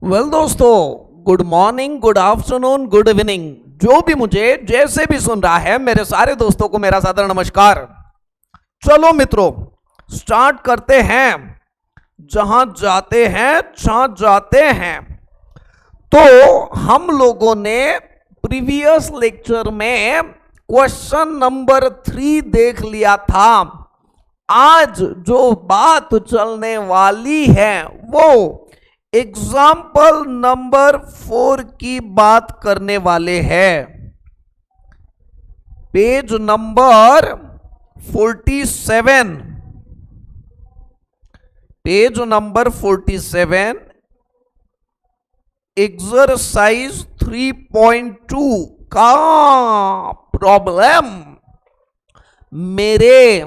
Well दोस्तों, good morning, good afternoon, good evening. जो भी मुझे जैसे भी सुन रहा है, मेरे सारे दोस्तों को मेरा सादर नमस्कार। चलो मित्रों, स्टार्ट करते हैं। जहां जाते हैं। तो हम लोगों ने प्रीवियस लेक्चर में क्वेश्चन नंबर 3 देख लिया था। आज जो बात चलने वाली है वो एग्जाम्पल नंबर 4 की बात करने वाले हैं। Page number 47, page number 47, exercise 3.2 का प्रॉब्लम। मेरे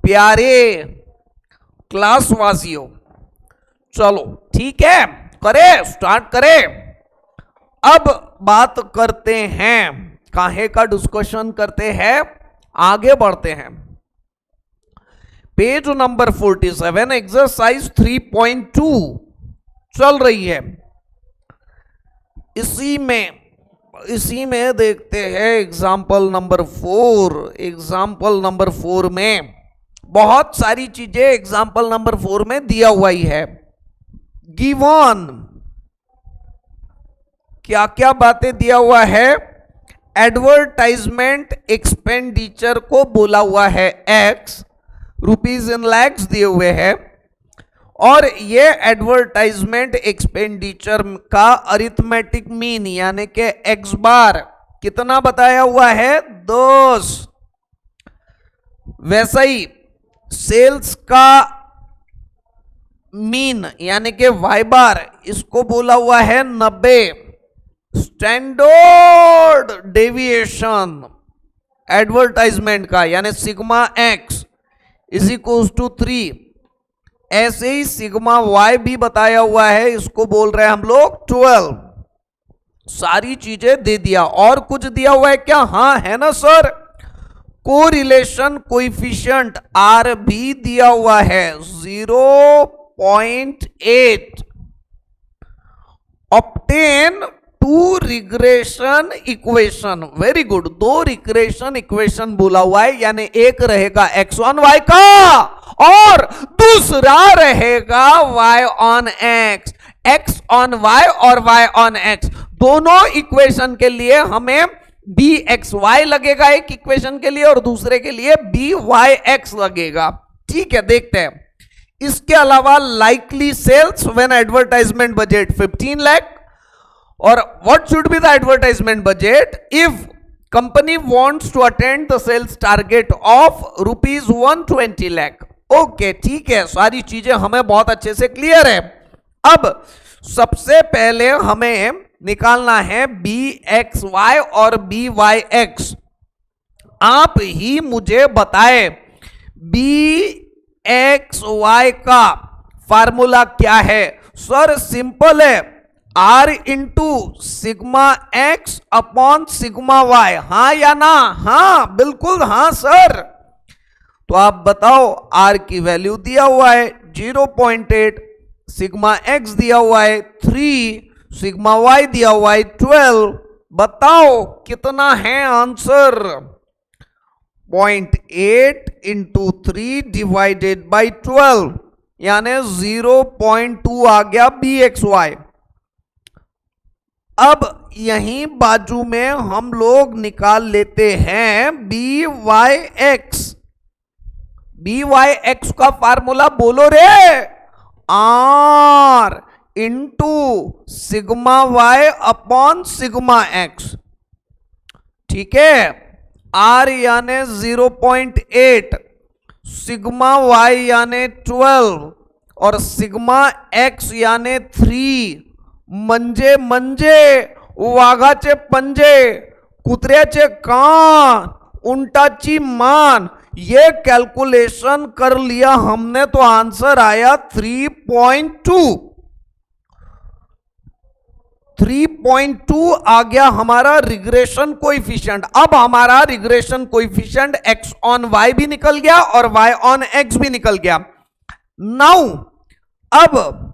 प्यारे क्लासवासियों, चलो ठीक है, स्टार्ट करें। अब बात करते हैं, काहे का डिस्कशन करते हैं, आगे बढ़ते हैं। पेज नंबर 47, एक्सरसाइज 3.2 चल रही है। इसी में देखते हैं एग्जाम्पल नंबर 4। एग्जाम्पल नंबर 4 में बहुत सारी चीजें एग्जाम्पल नंबर 4 में दिया हुआ ही है। गिवन क्या क्या बातें दिया हुआ है। एडवर्टाइजमेंट एक्सपेंडिचर को बोला हुआ है x, रुपीज इन लैक्स दिए हुए हैं। और ये एडवर्टाइजमेंट एक्सपेंडिचर का अरिथमेटिक मीन यानी कि x बार कितना बताया हुआ है, 10। वैसा ही सेल्स का मीन यानी कि y बार, इसको बोला हुआ है 90। स्टैंडर्ड डेविएशन एडवर्टाइजमेंट का यानी sigma x is equal to 3। ऐसे ही सिग्मा y भी बताया हुआ है, इसको बोल रहे हैं हम लोग 12। सारी चीजें दे दिया। और कुछ दिया हुआ है क्या? हाँ है ना सर, कोरिलेशन कोएफिशिएंट R भी दिया हुआ है 0.8। Obtain 2 regression equation. Very good, 2 regression equation बोला हुआ है, यानी एक रहेगा x ऑन y का और दूसरा रहेगा y on x। x on y और y ऑन x दोनों इक्वेशन के लिए हमें bxy लगेगा एक इक्वेशन के लिए, और दूसरे के लिए byx लगेगा। ठीक है, देखते हैं। इसके अलावा likely sales when advertisement budget 15 lakh, और what should be the advertisement budget if company wants to attend the sales target of rupees 120 lakh. Okay ठीक है, सारी चीजें हमें बहुत अच्छे से क्लियर है। अब सबसे पहले हमें निकालना है bxy और byx। आप ही मुझे बताएं bxy का फार्मूला क्या है। सर सिंपल है, r into sigma x upon sigma y। हाँ या ना? हाँ बिल्कुल हाँ सर। तो आप बताओ, r की वैल्यू दिया हुआ है 0.8, सिग्मा x दिया हुआ है 3, सिग्मा y दिया हुआ है 12। बताओ कितना है आंसर? 0.8 इंटू 3 डिवाइडेड बाई 12 यानी 0.2 आ गया bxy। अब यहीं बाजू में हम लोग निकाल लेते हैं byx। byx का फार्मूला बोलो रे, r into sigma y upon sigma x। ठीक है, r यानी 0.8, सिग्मा y यानी 12 और सिग्मा x यानी 3। म्हणजे वाघाचे पंजे, कुत्र्याचे कान, उंटाची मान, ये कैलकुलेशन कर लिया हमने तो आंसर आया 3.2। 3.2 आ गया हमारा रिग्रेशन कोएफिशिएंट। अब हमारा regression coefficient x on y भी निकल गया और y ऑन x भी निकल गया। नाउ अब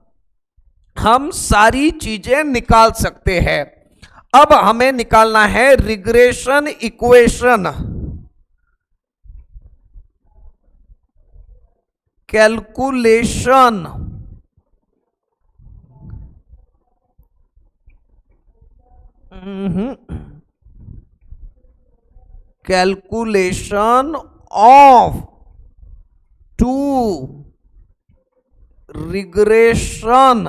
हम सारी चीजें निकाल सकते हैं। अब हमें निकालना है regression equation, calculation calculation of two regression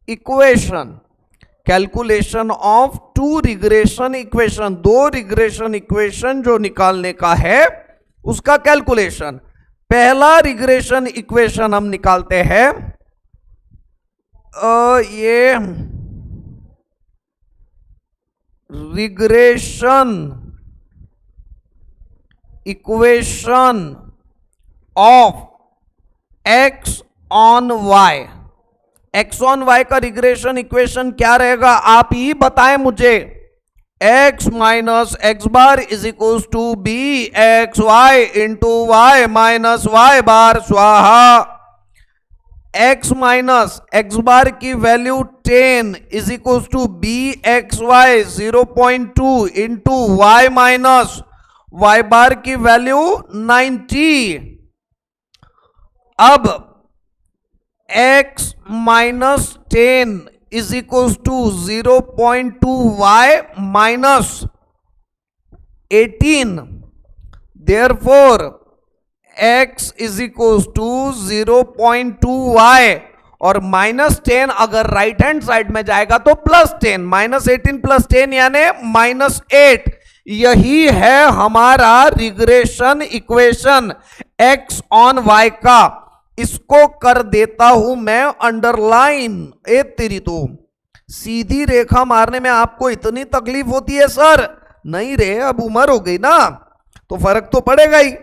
equation, calculation of two regression equation, दो रिग्रेशन इक्वेशन जो निकालने का है उसका कैलकुलेशन। पहला रिग्रेशन इक्वेशन हम निकालते हैं, ये regression equation of x on y. X on y का रिग्रेशन इक्वेशन क्या रहेगा आप ही बताएं मुझे। X minus x bar is equal to B x y into y minus y bar स्वाहा। एक्स माइनस एक्स बार की value 10 is equal to B x y 0.2 into y minus y bar की value 90। अब x minus 10 is equal to 0.2 y minus 18, therefore x is equal to 0.2 Y और minus 10 अगर right hand side में जाएगा तो plus 10, minus 18 plus 10 यानी minus 8। यही है हमारा regression equation x on y का। इसको कर देता हूं मैं अंडरलाइन। ए तेरी तो सीधी रेखा मारने में आपको इतनी तकलीफ होती है सर? नहीं रे, अब उम्र हो गई ना तो फर्क तो पड़ेगा ही।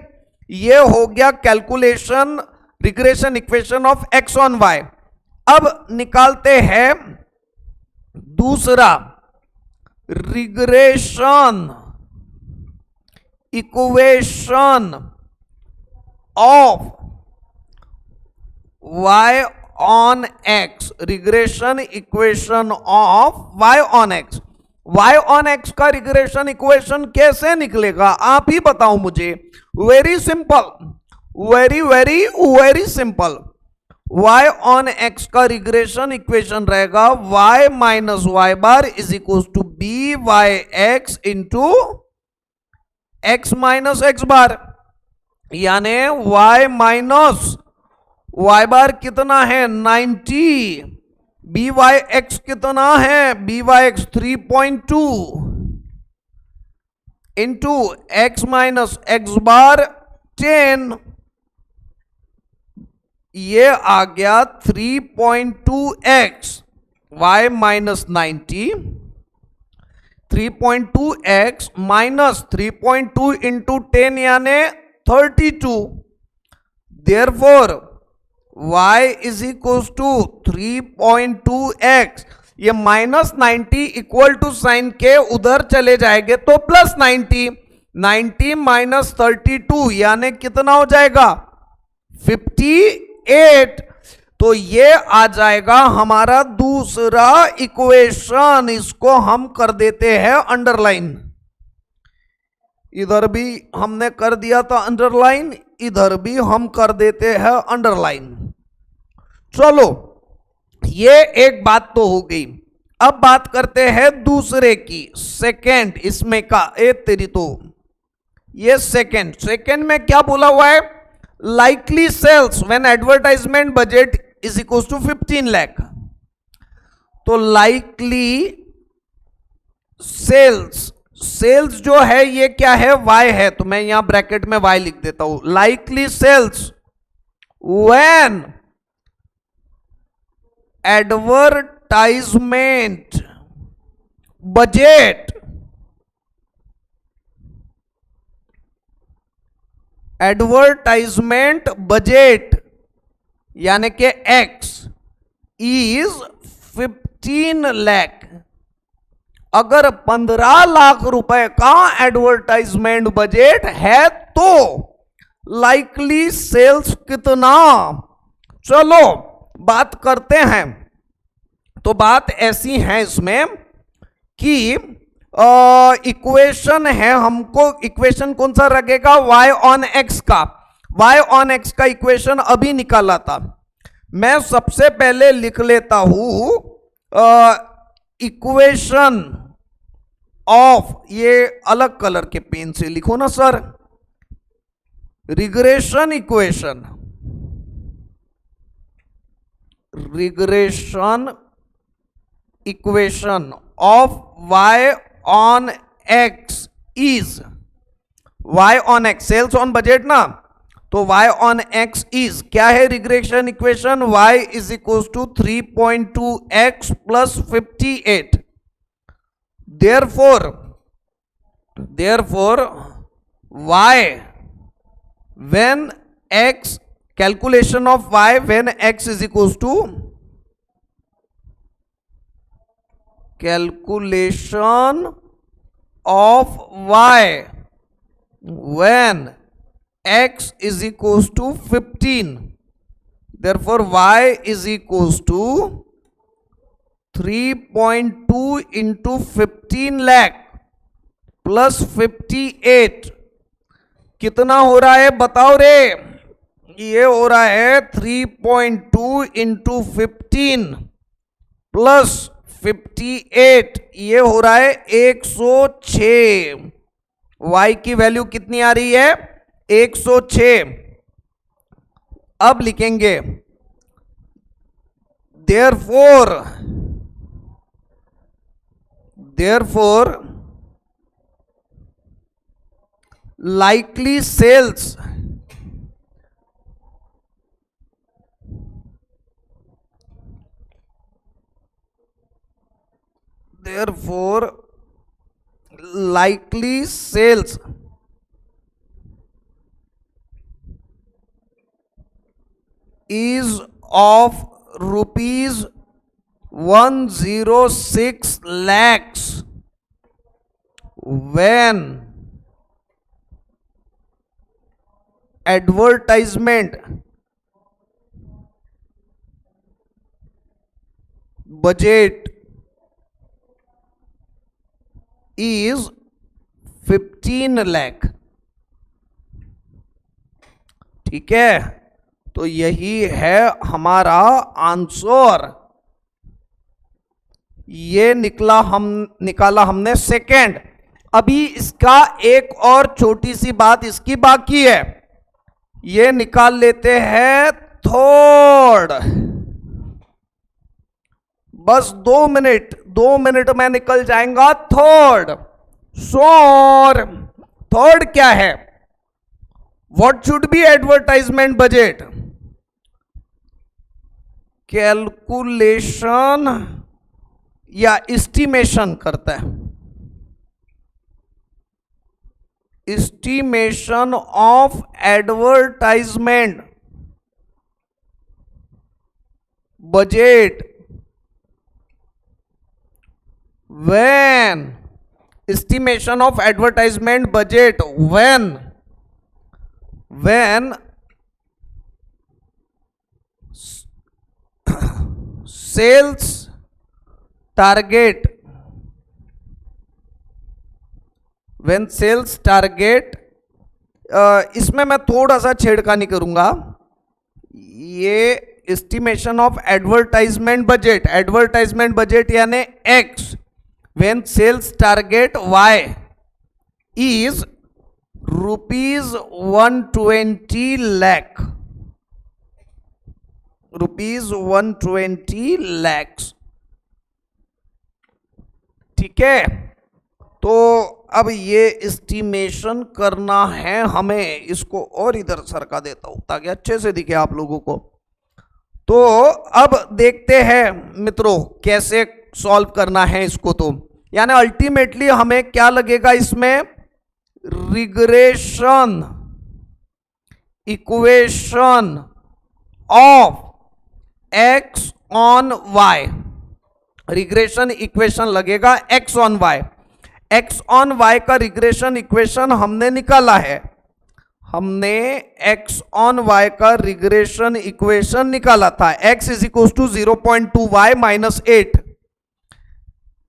ये हो गया calculation regression equation of x on y. अब निकालते हैं दूसरा regression equation of y on x, regression equation of y on x। y on x का रिग्रेशन इक्वेशन कैसे निकलेगा आप ही बताओ मुझे। Very simple, very very very simple. y on x का रिग्रेशन इक्वेशन रहेगा y minus y bar is equal to b Y x into x minus x bar, यानी y माइनस वाई बार कितना है 90, बी वाई एक्स कितना है B Y x 3.2 into x minus x bar 10, ये आ गया 3.2x y minus 90, 3.2x minus 3.2 into 10 यानी 32, therefore y is equal to 3.2x। ये minus 90 equal to sign के उधर चले जाएंगे तो प्लस 90, 90 माइनस 32 यानी कितना हो जाएगा 58। तो ये आ जाएगा हमारा दूसरा इक्वेशन। इसको हम कर देते हैं अंडरलाइन। इधर भी हमने कर दिया था अंडरलाइन, इधर भी हम कर देते हैं अंडरलाइन। चलो ये एक बात तो हो गई। अब बात करते हैं दूसरे की, सेकंड इसमें का। ए तेरी तो ये सेकंड में क्या बोला हुआ है, likely sales when advertisement budget is equal to 15 lakh. तो लाइकली सेल्स जो है ये क्या है y है, तो मैं यहां ब्रैकेट में y लिख देता हूं। Likely sales when advertisement budget यानी कि x इज 15 लाख। अगर 15 लाख रुपए का एडवर्टाइजमेंट बजट है तो लाइकली सेल्स कितना चलो बात करते हैं। तो बात ऐसी है इसमें कि इक्वेशन है, हमको इक्वेशन कौन सा लगेगा, y ऑन x का। y ऑन x का इक्वेशन अभी निकाला था। मैं सबसे पहले लिख लेता हूं इक्वेशन ऑफ, ये अलग कलर के पेन से लिखो ना sir, regression equation, regression equation of y on x is, y on x sales on budget ना, तो y ऑन x इज क्या है regression equation, y is equal to 3.2x plus 58। therefore y when x, calculation of y when x is equals to, calculation of y when x is equals to 15, therefore y is equals to 3.2 into 15 lakh plus 58 कितना हो रहा है बताओ रे, ये हो रहा है 3.2 इंटू 15 प्लस 58, ये हो रहा है 106। y की वैल्यू कितनी आ रही है 106। अब लिखेंगे therefore likely sales is of rupees 106 lakhs when advertisement budget is 15 lakh। ठीक है, तो यही है हमारा आंसर। ये निकाला हमने सेकंड। अभी इसका एक और छोटी सी बात इसकी बाकी है, ये निकाल लेते हैं थर्ड। बस 2 मिनट में निकल जाएगा थर्ड। सो थर्ड क्या है, what should B advertisement budget, calculation या एस्टिमेशन करता है, estimation of advertisement budget when, estimation of advertisement budget when sales target, when sales target, इसमें मैं थोड़ा सा छेड़खानी करूंगा। ये एस्टिमेशन ऑफ एडवर्टाइजमेंट बजट यानी x, when sales target y is rupees 120 lakh, rupees 120 lakhs। ठीक है, तो अब ये एस्टिमेशन करना है हमें। इसको और इधर सरका देता हूं ताकि अच्छे से दिखे आप लोगों को। तो अब देखते हैं मित्रों कैसे सॉल्व करना है इसको। तो यानी अल्टीमेटली हमें क्या लगेगा इसमें, regression equation of x on y, regression equation लगेगा x on y. X on y का रिग्रेशन इक्वेशन हमने निकाला है, हमने x ऑन y का रिग्रेशन इक्वेशन निकाला था। x is equal to 0.2 y minus 8।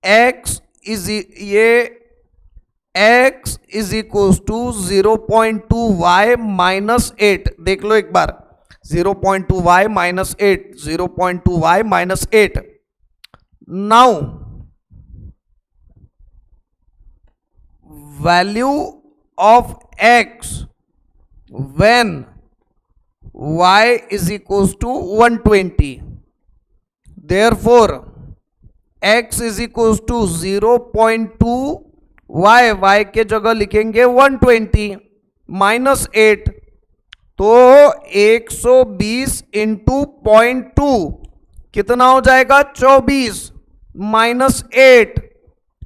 x is equal to 0.2 y minus 8। देख लो एक बार, 0.2 y minus 8, 0.2 y minus 8। Now value of x when y is equals to 120, therefore x is equals to 0.2 y के जगह लिखेंगे 120 minus 8, तो 120 into 0.2 कितना हो जाएगा 24 माइनस 8,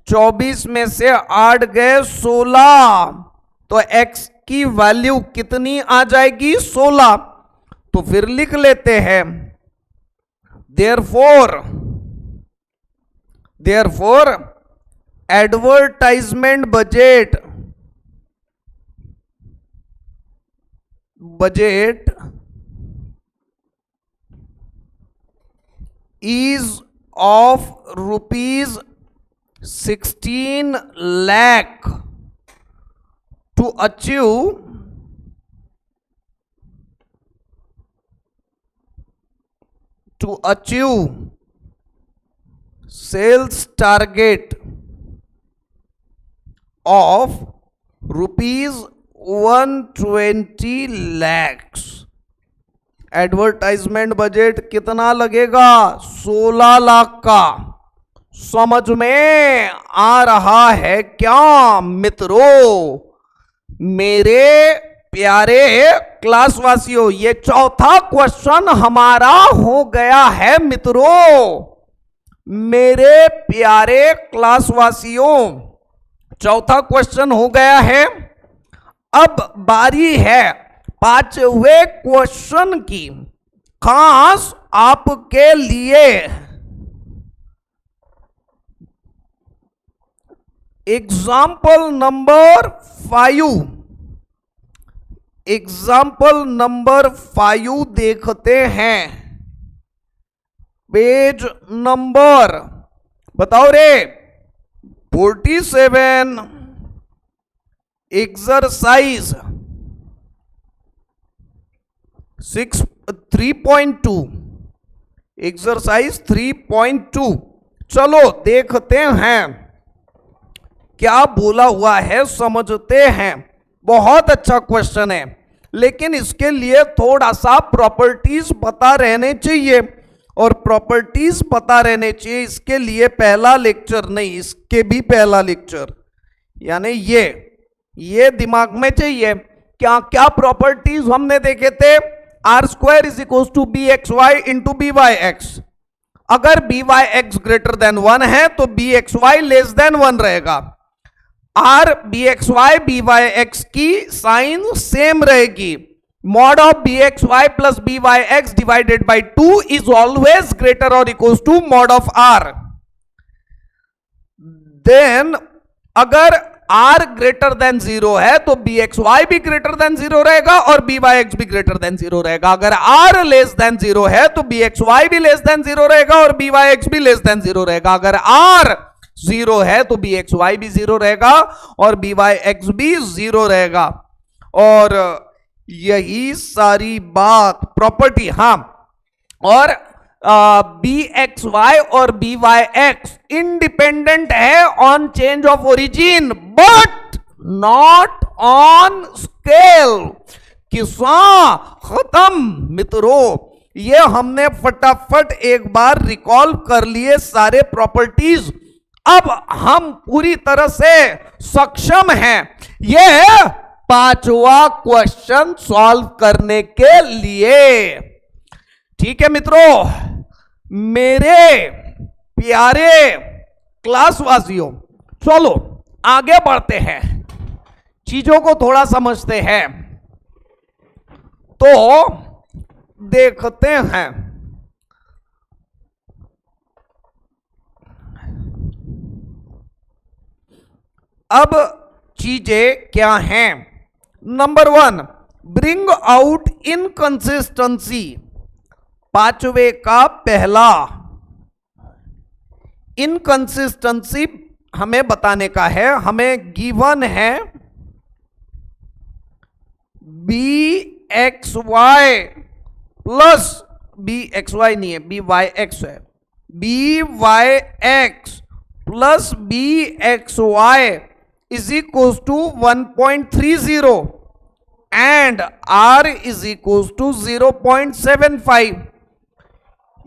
24 में से 8 गए 16, तो x की वैल्यू कितनी आ जाएगी 16। तो फिर लिख लेते हैं therefore advertisement budget is of rupees 16 lakh to achieve sales target of rupees 120 lakhs। Advertisement budget कितना लगेगा 16 लाख का। समझ में आ रहा है क्या मित्रों? मेरे प्यारे क्लासवासियों, ये चौथा क्वेश्चन हमारा हो गया है मित्रों। मेरे प्यारे क्लासवासियों, चौथा क्वेश्चन हो गया है। अब बारी है पांचवें क्वेश्चन की, खास आपके लिए। एग्जाम्पल नंबर 5 देखते हैं। पेज नंबर बताओ रे 47, एक्सरसाइज 3.2, एक्सरसाइज 3.2। चलो देखते हैं क्या बोला हुआ है, समझते हैं। बहुत अच्छा क्वेश्चन है, लेकिन इसके लिए थोड़ा सा प्रॉपर्टीज पता रहने चाहिए, और प्रॉपर्टीज पता रहने चाहिए। इसके लिए पहला लेक्चर नहीं, इसके भी पहला लेक्चर, यानी ये दिमाग में चाहिए। क्या क्या प्रॉपर्टीज हमने देखे थे? R square is equal to B x y into b Y x. अगर b Y x greater than 1 है तो b x y less than 1 रहेगा। R B x y x की साइन सेम रहेगी। Mod of B x Y plus B Y x divided by 2 is always greater और equal to mod of r. Then अगर r greater than 0 है तो b x Y भी greater than 0 रहेगा और B Y x भी greater than 0 रहेगा। अगर आर लेस देन 0 है तो बी एक्स वाई भी लेस देन 0 रहेगा और बी वाई एक्स भी लेस देन 0 रहेगा। अगर आर 0 है तो बी एक्स वाई भी 0 रहेगा और बी वाई एक्स भी 0 रहेगा। और यही सारी बात प्रॉपर्टी। हाँ, और बी एक्स वाई और बी वाई एक्स इंडिपेंडेंट है on change of origin but not on scale. किस्सा खत्म मित्रों। ये हमने फटाफट एक बार रिकॉल कर लिए सारे प्रॉपर्टीज। अब हम पूरी तरह से सक्षम हैं ये पांचवा क्वेश्चन सॉल्व करने के लिए। ठीक है मित्रों, मेरे प्यारे क्लासवासियों, चलो आगे बढ़ते हैं, चीजों को थोड़ा समझते हैं। तो देखते हैं अब चीजें क्या हैं। नंबर 1, ब्रिंग आउट इनकंसिस्टेंसी, पांचवे का पहला इनकंसिस्टेंसी हमें बताने का है। हमें गिवन है B x Y plus, B x Y नहीं है, बी वाई एक्स है, B Y X plus B x Y is equal to 1.30 and R is equal to 0.75।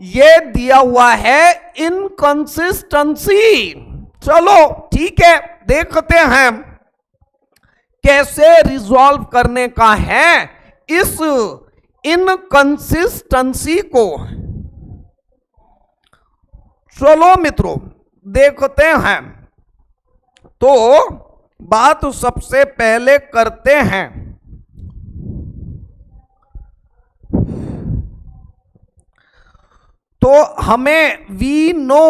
ये दिया हुआ है इनकंसिस्टेंसी। चलो ठीक है, देखते हैं कैसे रिजॉल्व करने का है इस इनकंसिस्टेंसी को। चलो मित्रों देखते हैं। तो बात सबसे पहले करते हैं, तो हमें वी नो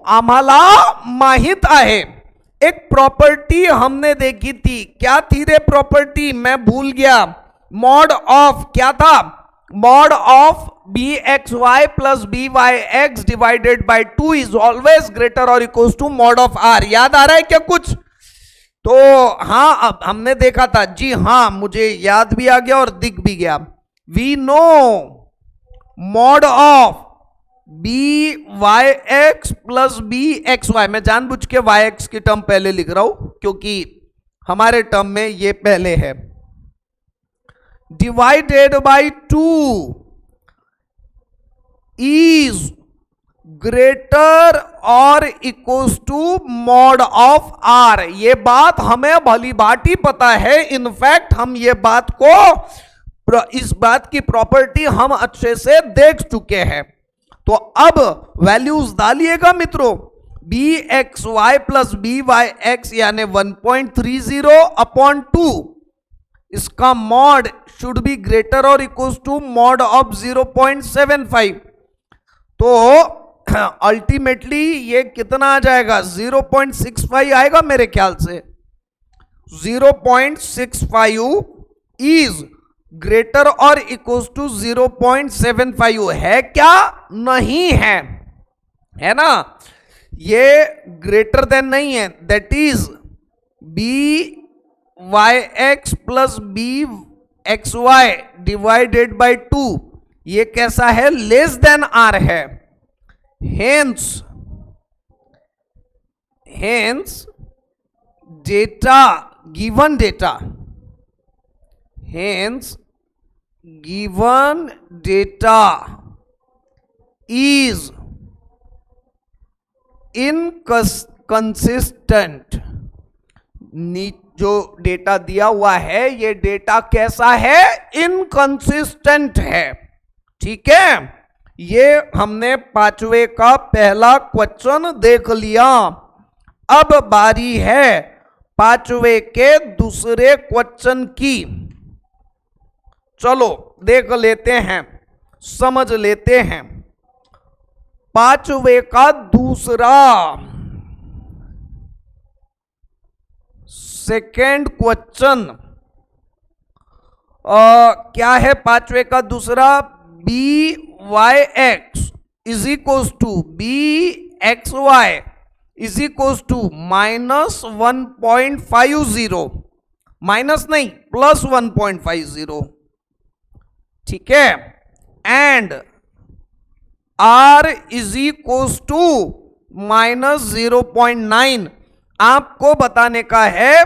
आम्हाला माहित आहे। एक प्रॉपर्टी हमने देखी थी, क्या थी रे प्रॉपर्टी, मैं भूल गया। मॉड ऑफ क्या था, mod of B x Y plus B Y x divided by 2 is always greater और equal to mod of r. याद आ रहा है क्या कुछ? तो हाँ, अब हमने देखा था जी, हाँ मुझे याद भी आ गया और दिख भी गया। We know mod of B Y X plus B x Y, मैं जानबूझ के वाई एक्स की टर्म पहले लिख रहा हूं क्योंकि हमारे टर्म में ये पहले है, डिवाइडेड बाई 2 इज ग्रेटर और equals to mod of R. ये बात हमें भली भांति पता है। इनफैक्ट हम ये बात को, इस बात की प्रॉपर्टी हम अच्छे से देख चुके हैं। तो अब वैल्यूज डालिएगा मित्रों, B x Y plus B Y X यानी 1.30 अपॉन 2, इसका मॉड शुड बी ग्रेटर और इक्वल्स टू मॉड ऑफ 0.75। तो अल्टीमेटली ये कितना आ जाएगा, 0.65 आएगा मेरे ख्याल से। 0.65 इज ग्रेटर और इक्वल्स टू 0.75 है क्या? नहीं है, है ना? ये ग्रेटर देन नहीं है, that is B Y X plus B x Y divided by 2, ये कैसा है, लेस देन आर है। Hence data, given data, hence given data is inconsistent। जो डेटा दिया हुआ है ये डेटा कैसा है, इनकंसिस्टेंट है। ठीक है, ये हमने पांचवे का पहला क्वेश्चन देख लिया। अब बारी है पांचवे के दूसरे क्वेश्चन की। चलो देख लेते हैं, समझ लेते हैं। पांचवे का दूसरा सेकेंड क्वेश्चन क्या है? पांचवे का दूसरा, B Y X is equal to B x Y is equal to -1.50, minus नहीं प्लस 1.50। ठीक है, and R is equal to -0.9। आपको बताने का है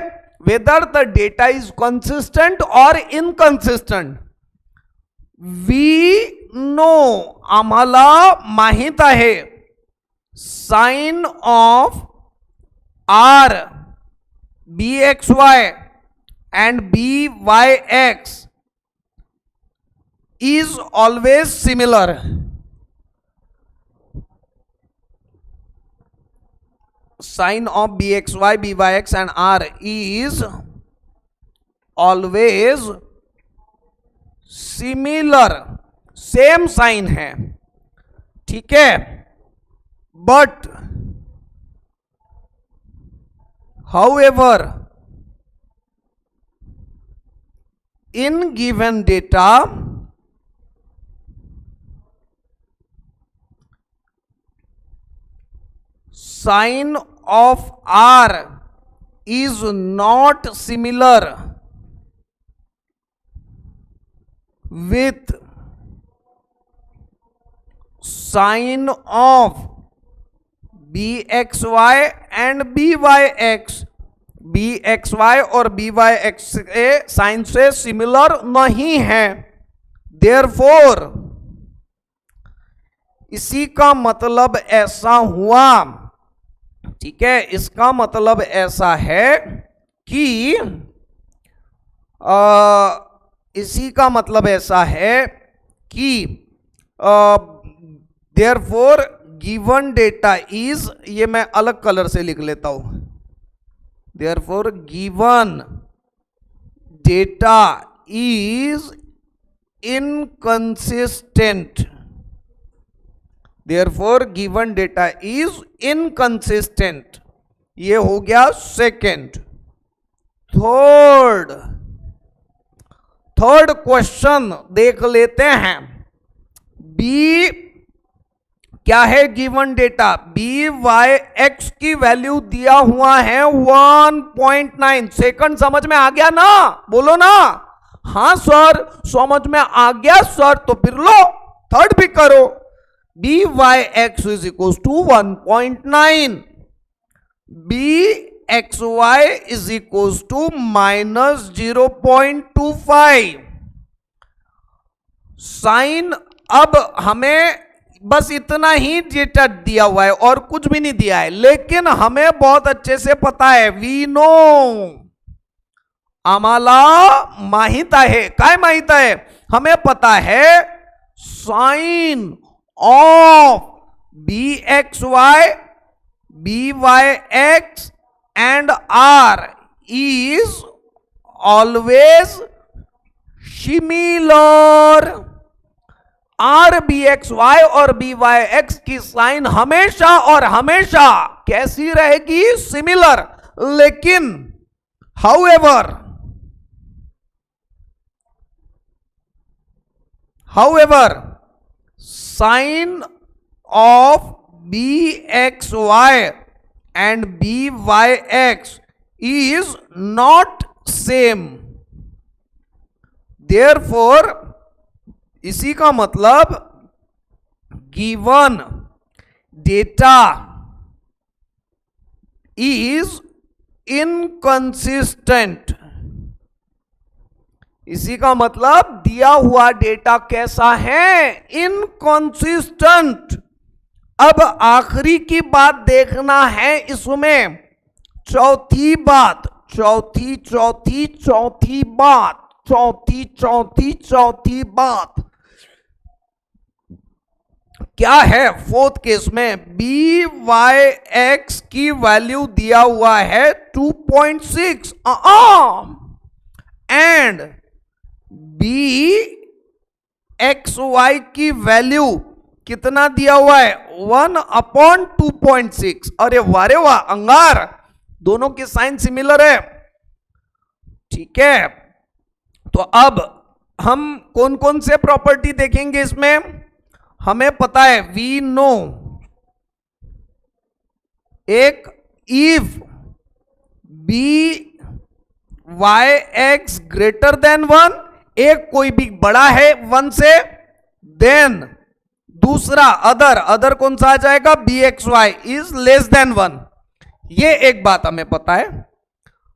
whether the data is consistent और इनकंसिस्टेंट। वी नो आम्हाला माहित आहे sign of R B x Y and B Y X is always similar. Sign of B x Y, B Y X and R is always similar, same sign है। ठीक है, but however in given data sign of r is not similar with sign of bxy and byx, bxy और byx के sign से similar नहीं है, therefore इसी का मतलब ऐसा हुआ, ठीक है, इसका मतलब ऐसा है कि इसी का मतलब ऐसा है कि देयरफॉर गिवन डेटा इज, ये मैं अलग कलर से लिख लेता हूं, therefore given data is inconsistent, therefore given data is inconsistent. ये हो गया सेकेंड। थर्ड क्वेश्चन देख लेते हैं। बी क्या है given data, B Y x की वैल्यू दिया हुआ है 1.9 सेकंड। समझ में आ गया ना, बोलो ना हाँ सर समझ में आ गया सर, तो फिर लो थर्ड भी करो। B Y X is equal to 1.9, B x Y is equal to minus 0.25। Sign, अब हमें बस इतना ही डेटा दिया हुआ है और कुछ भी नहीं दिया है, लेकिन हमें बहुत अच्छे से पता है, वी नो, आम्हाला माहित आहे, काय माहित आहे, हमें पता है sign of B x Y, B Y X and R is always similar. R B x Y और बी वाई एक्स की साइन हमेशा और हमेशा कैसी रहेगी, सिमिलर। लेकिन however sign of B x Y and B Y X is not same, therefore इसी का मतलब गिवन डेटा इज इनकंसिस्टेंट। इसी का मतलब दिया हुआ डेटा कैसा है, इनकंसिस्टेंट। अब आखिरी की बात देखना है इसमें, चौथी बात, चौथी बात क्या है फोर्थ केस में, बी वाई एक्स की वैल्यू दिया हुआ है 2.6 एंड बी एक्स वाई की वैल्यू कितना दिया हुआ है, 1/2.6। अरे वारे वाह अंगार, दोनों की साइन सिमिलर है, ठीक है। तो अब हम कौन कौन से प्रॉपर्टी देखेंगे इसमें, हमें पता है, वी नो, एक if B Y x greater than 1, एक कोई भी बड़ा है 1 से, देन दूसरा अदर कौन सा आ जाएगा, B x Y is less than 1। ये एक बात हमें पता है।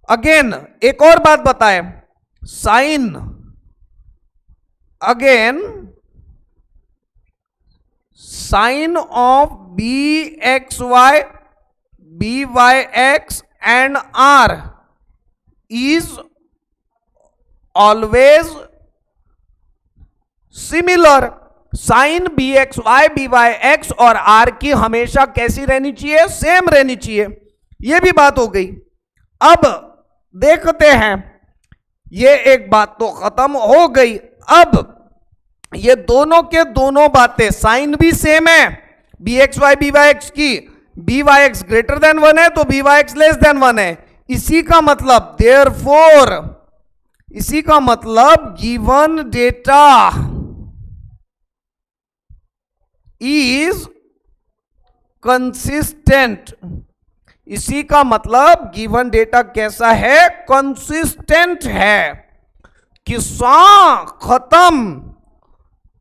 अगेन एक और बात बताए, sign, again sign of B x Y, B Y X and R is always similar. Sign B x Y, B Y X और आर की हमेशा कैसी रहनी चाहिए, सेम रहनी चाहिए। यह भी बात हो गई। अब देखते हैं, ये एक बात तो खत्म हो गई। अब ये दोनों के दोनों बातें, साइन भी सेम है B x Y B Y x की, b Y x greater than 1 है तो b Y x less than 1 है। इसी का मतलब देयरफॉर, इसी का मतलब गिवन डेटा इज कंसिस्टेंट। इसी का मतलब गिवन डेटा कैसा है? कंसिस्टेंट है। किस्सा खत्म।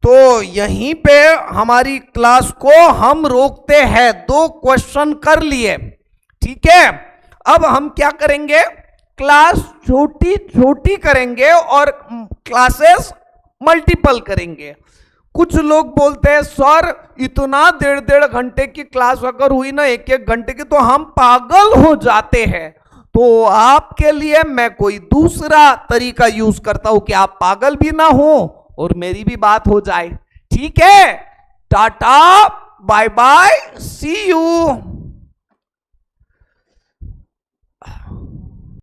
तो यहीं पे हमारी क्लास को हम रोकते हैं। 2 क्वेश्चन कर लिए, ठीक है। अब हम क्या करेंगे? क्लास छोटी छोटी करेंगे और क्लासेस मल्टीपल करेंगे। कुछ लोग बोलते हैं सर इतना 1.5 घंटे की क्लास अगर हुई ना 1-1 घंटे की तो हम पागल हो जाते हैं। तो आपके लिए मैं कोई दूसरा तरीका यूज करता हूं कि आप पागल भी ना हो और मेरी भी बात हो जाए। ठीक है, tata bye bye, see you.